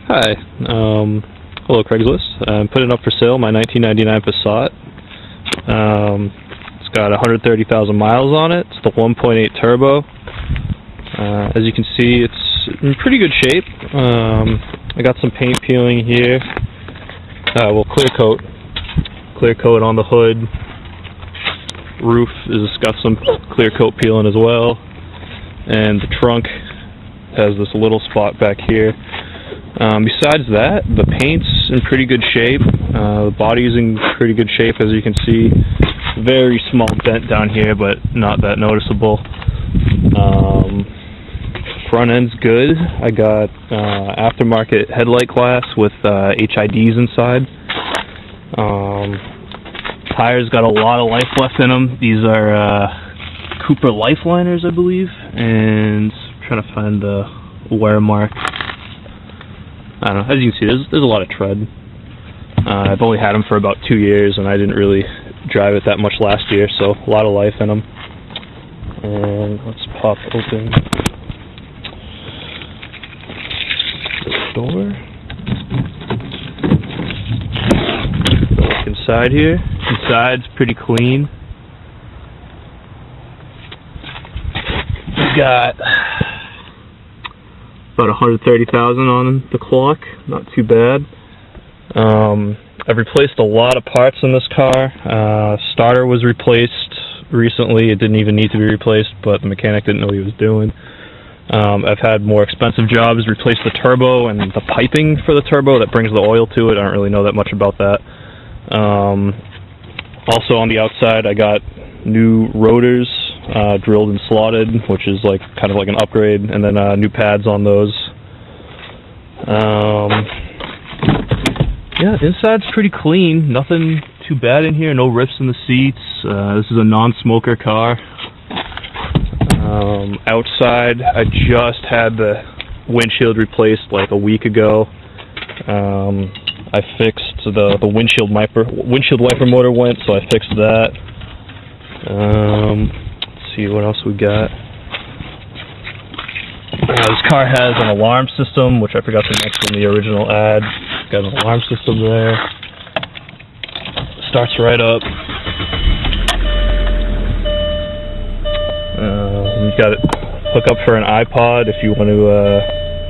Hi, hello Craigslist. I'm putting up for sale my 1999 Passat. It's got 130,000 miles on it. It's the 1.8 turbo. As you can see, it's in pretty good shape. I got some paint peeling here. Well, clear coat on the hood. Roof has got some clear coat peeling as well, and the trunk has this little spot back here. Besides that, the paint's in pretty good shape. The body's in pretty good shape, as you can see. Very small dent down here, but not that noticeable. Front end's good. I got aftermarket headlight glass with HIDs inside. Tires got a lot of life left in them. These are Cooper Lifeliners, I believe, and I'm trying to find the wear mark. I don't know, as you can see, there's a lot of tread. I've only had them for about 2 years, and I didn't really drive it that much last year, so a lot of life in them. And let's pop open the door. Look inside here. Inside's pretty clean. We've got about 130,000 on the clock, not too bad. I've replaced a lot of parts in this car. Starter was replaced recently. It didn't even need to be replaced, but the mechanic didn't know what he was doing. I've had more expensive jobs, replaced the turbo and the piping for the turbo that brings the oil to it. I don't really know that much about that. Also on the outside, I got new rotors drilled and slotted, which is like kind of like an upgrade, and then new pads on those. Yeah, the inside's pretty clean. Nothing too bad in here. No rips in the seats. This is a non-smoker car. Outside, I just had the windshield replaced like a week ago. I fixed the windshield wiper motor went, so I fixed that. Let's see what else we got. This car has an alarm system, which I forgot to mention in the original ad. Got an alarm system there. Starts right up. You've got it hook up for an iPod if you want to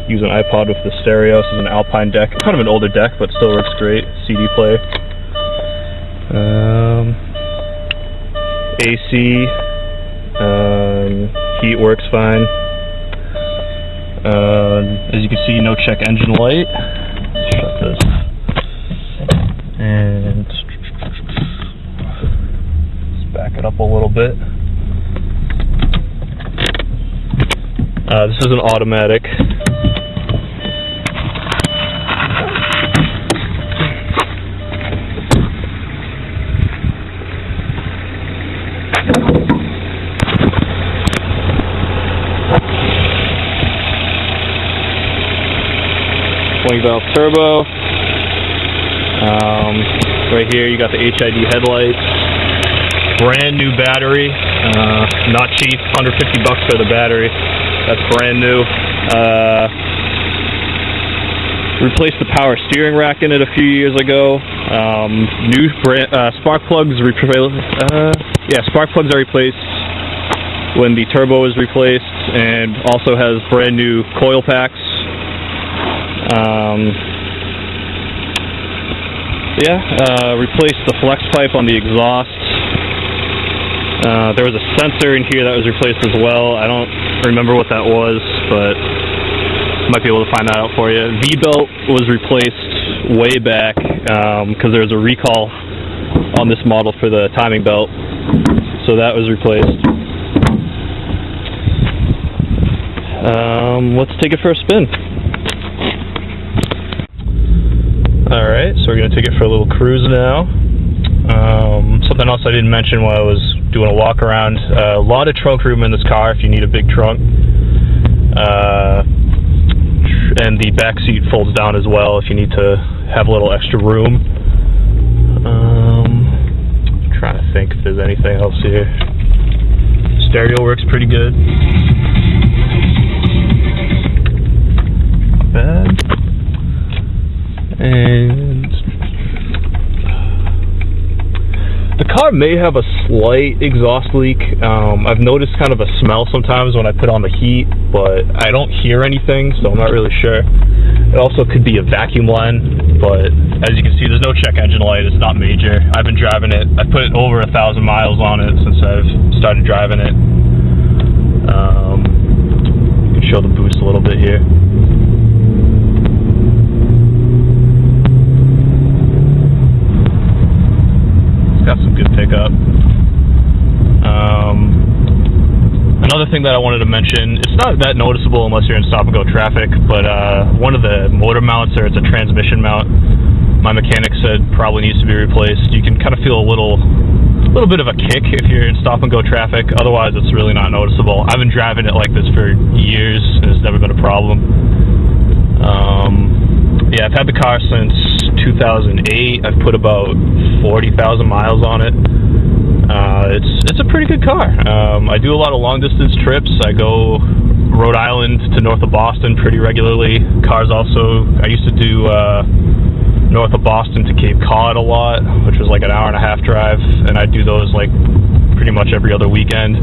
use an iPod with the stereo. This is an Alpine deck, kind of an older deck, but still works great. CD player. AC. Heat works fine. As you can see, no check engine light. Shut this. And let's back it up a little bit. This is an automatic. Swing valve turbo. Right here you got the HID headlights. Brand new battery. Not cheap, $150 for the battery. That's brand new. Replaced the power steering rack in it a few years ago. New spark plugs spark plugs are replaced when the turbo is replaced, and also has brand new coil packs. Replaced the flex pipe on the exhaust. There was a sensor in here that was replaced as well. I don't remember what that was, but might be able to find that out for you. V-belt was replaced way back because there was a recall on this model for the timing belt, so that was replaced. Let's take it for a spin. Alright, so we're going to take it for a little cruise now. Something else I didn't mention while I was doing a walk around. A lot of trunk room in this car if you need a big trunk. And the back seat folds down as well if you need to have a little extra room. I'm trying to think if there's anything else here. Stereo works pretty good. Not bad. car may have a slight exhaust leak. I've noticed kind of a smell sometimes when I put on the heat, but I don't hear anything, so I'm not really sure. It also could be a vacuum line, but as you can see, there's no check engine light. It's not major. I've been driving it. I put over 1,000 miles on it since I've started driving it. You can show the boost a little bit here. Got some good pickup. Another thing that I wanted to mention, it's not that noticeable unless you're in stop-and-go traffic, but one of the motor mounts, or it's a transmission mount, my mechanic said probably needs to be replaced. You can kind of feel a little bit of a kick if you're in stop-and-go traffic. Otherwise, it's really not noticeable. I've been driving it like this for years, and it's never been a problem. Yeah, I've had the car since 2008. I've put about 40,000 miles on it. It's a pretty good car. I do a lot of long distance trips. I go Rhode Island to north of Boston pretty regularly. Cars also, I used to do north of Boston to Cape Cod a lot, which was like an hour-and-a-half drive, and I do those like pretty much every other weekend.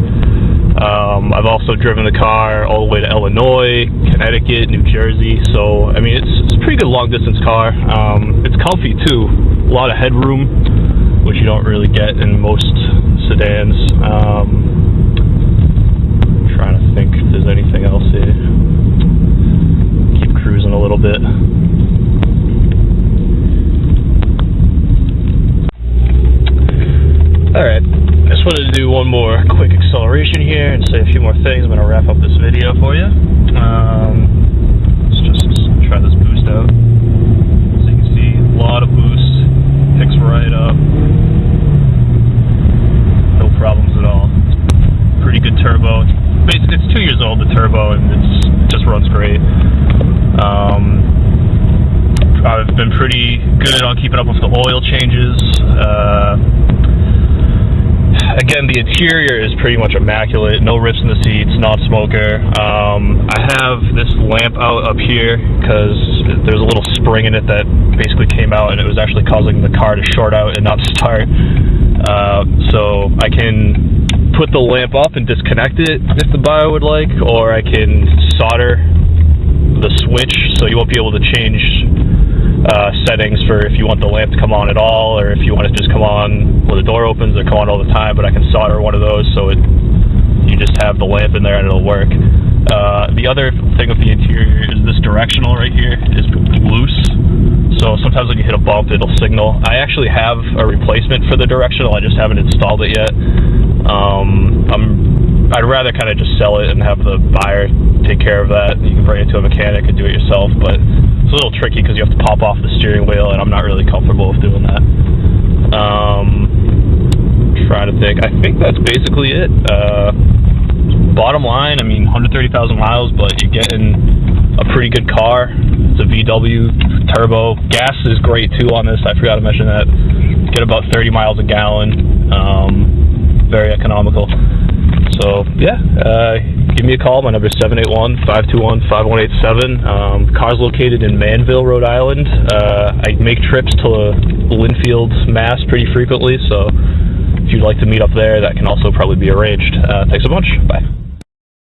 I've also driven the car all the way to Illinois, Connecticut, New Jersey, so I mean it's a pretty good long distance car. It's comfy too, a lot of headroom, which you don't really get in most sedans. Trying to think if there's anything else here. Keep cruising a little bit. Alright, I just wanted to do one more quick acceleration here and say a few more things. I'm going to wrap up this video for you. Let's just try this boost out. So you can see a lot of boost, picks right up, no problems at all. Pretty good turbo. Basically, it's 2 years old, the turbo, and it just runs great. I've been pretty good on keeping up with the oil changes. Again, the interior is pretty much immaculate, no rips in the seats, non-smoker. I have this lamp out up here because there's a little spring in it that basically came out and it was actually causing the car to short out and not start. So I can put the lamp up and disconnect it if the buyer would like, or I can solder the switch so you won't be able to change settings for if you want the lamp to come on at all, or if you want it to just come on when the door opens or come on all the time. But I can solder one of those so you just have the lamp in there and it'll work. The other thing with the interior is this directional right here is loose, so sometimes when you hit a bump it'll signal. I actually have a replacement for the directional, I just haven't installed it yet. I'd rather kind of just sell it and have the buyer take care of that. You can bring it to a mechanic and do it yourself, but it's a little tricky because you have to pop off the steering wheel, and I'm not really comfortable with doing that. Trying to think. I think that's basically it. Bottom line, I mean, 130,000 miles, but you're getting a pretty good car. It's a VW turbo. Gas is great too on this. I forgot to mention that. Get about 30 miles a gallon. Very economical. So yeah, give me a call. My number is 781-521-5187. Car's located in Manville, Rhode Island. I make trips to Linfield, Mass pretty frequently, so if you'd like to meet up there, that can also probably be arranged. Thanks a bunch. Bye.